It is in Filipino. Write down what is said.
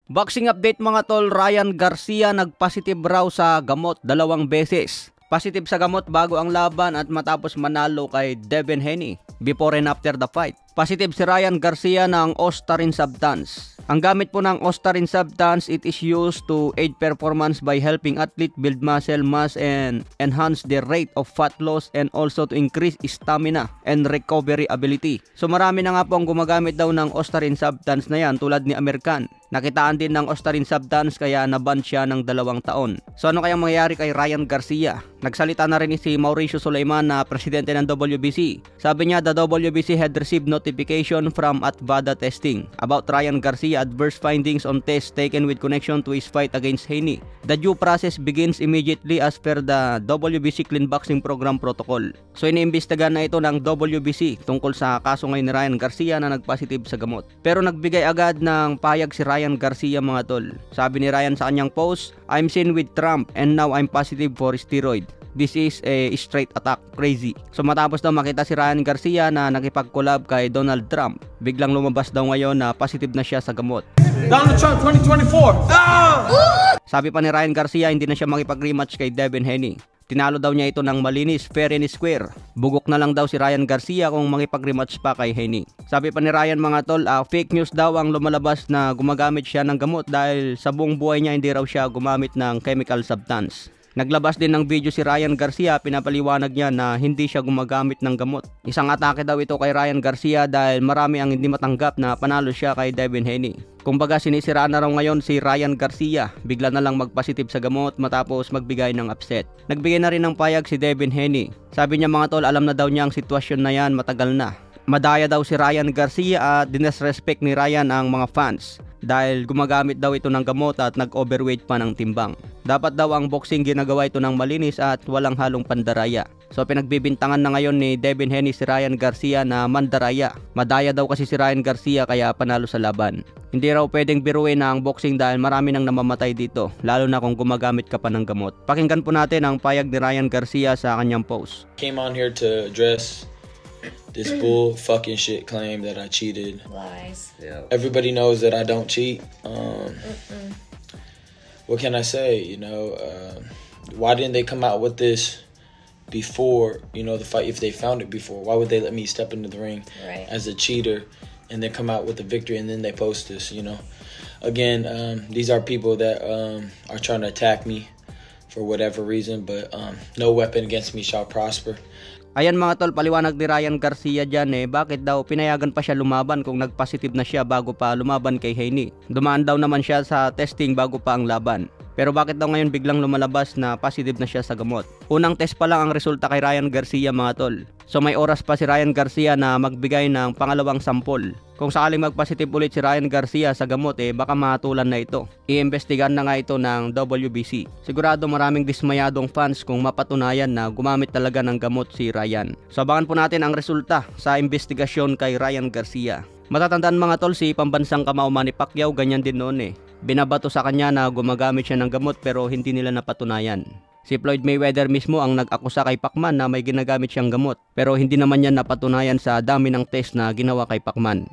Boxing update mga tol, Ryan Garcia nagpositive raw sa gamot 2 beses. Positive sa gamot bago ang laban at matapos manalo kay Devin Haney before and after the fight. Positive si Ryan Garcia ng Ostarine substance. Ang gamit po ng Ostarine substance, it is used to aid performance by helping athlete build muscle mass and enhance the rate of fat loss and also to increase stamina and recovery ability. So marami na nga po ang gumagamit daw ng Ostarine substance na yan tulad ni American. Nakitaan din ng Ostarine substance kaya naban siya ng 2 taon. So ano kayang mangyayari kay Ryan Garcia? Nagsalita na rin si Mauricio Sulaiman na presidente ng WBC. Sabi niya, the WBC had received notification from Advada testing about Ryan Garcia adverse findings on tests taken with connection to his fight against Haney. The due process begins immediately as per the WBC Clean Boxing Program Protocol. So iniimbestigahan na ito ng WBC tungkol sa kaso ngayon ni Ryan Garcia na nagpositive sa gamot. Pero nagbigay agad ng payag si Ryan Garcia mga tol. Sabi ni Ryan sa kanyang post, I'm seen with Trump and now I'm positive for steroid. This is a straight attack, crazy. So matapos daw makita si Ryan Garcia na nakipag-collab kay Donald Trump, biglang lumabas daw ngayon na positive na siya sa gamot. Donald Trump 2024! Sabi pa ni Ryan Garcia, hindi na siya makipag-rematch kay Devin Haney. Tinalo daw niya ito ng malinis, fair and square. Bugok na lang daw si Ryan Garcia kung makipag-rematch pa kay Haney. Sabi pa ni Ryan mga tol, fake news daw ang lumalabas na gumagamit siya ng gamot dahil sa buong buhay niya hindi raw siya gumamit ng chemical substance. Naglabas din ng video si Ryan Garcia, pinapaliwanag niya na hindi siya gumagamit ng gamot. Isang atake daw ito kay Ryan Garcia dahil marami ang hindi matanggap na panalo siya kay Devin Haney. Kumbaga sinisiraan na raw ngayon si Ryan Garcia, bigla na lang magpositive sa gamot matapos magbigay ng upset. Nagbigay na rin ng payag si Devin Haney. Sabi niya mga tol, alam na daw niya ang sitwasyon na yan matagal na. Madaya daw si Ryan Garcia at dinesrespect ni Ryan ang mga fans dahil gumagamit daw ito ng gamot at nag-overweight pa ng timbang. Dapat daw ang boxing ginagawa ito ng malinis at walang halong pandaraya. So pinagbibintangan na ngayon ni Devin Haney si Ryan Garcia na mandaraya. Madaya daw kasi si Ryan Garcia kaya panalo sa laban. Hindi raw pwedeng biruin ang boxing dahil marami nang namamatay dito, lalo na kung gumagamit ka pa ng gamot. Pakinggan po natin ang payag ni Ryan Garcia sa kanyang post. Came on here to address this bull fucking shit claim that I cheated. Lies. Yeah. Everybody knows that I don't cheat. What can I say? You know, why didn't they come out with this before, you know, the fight? If they found it before, why would they let me step into the ring as a cheater and then come out with the victory and then they post this, you know? Again, these are people that are trying to attack me for whatever reason, but no weapon against me shall prosper. Ayan mga tol, paliwanag ni Ryan Garcia dyan bakit daw pinayagan pa siya lumaban kung nagpositive na siya bago pa lumaban kay Haney. Dumaan daw naman siya sa testing bago pa ang laban. Pero bakit daw ngayon biglang lumalabas na positive na siya sa gamot? Unang test pa lang ang resulta kay Ryan Garcia mga tol. So may oras pa si Ryan Garcia na magbigay ng pangalawang sampol. Kung sakaling magpositive ulit si Ryan Garcia sa gamot baka mahatulan na ito. Iimbestigahan na nga ito ng WBC. Sigurado maraming dismayadong fans kung mapatunayan na gumamit talaga ng gamot si Ryan. So abangan po natin ang resulta sa investigasyon kay Ryan Garcia. Matatandaan mga tol, si pambansang kamao Manny Pacquiao ganyan din noon Binabato sa kanya na gumagamit siya ng gamot pero hindi nila napatunayan. Si Floyd Mayweather mismo ang nag-akusa kay Pacman na may ginagamit siyang gamot pero hindi naman yan napatunayan sa dami ng test na ginawa kay Pacman.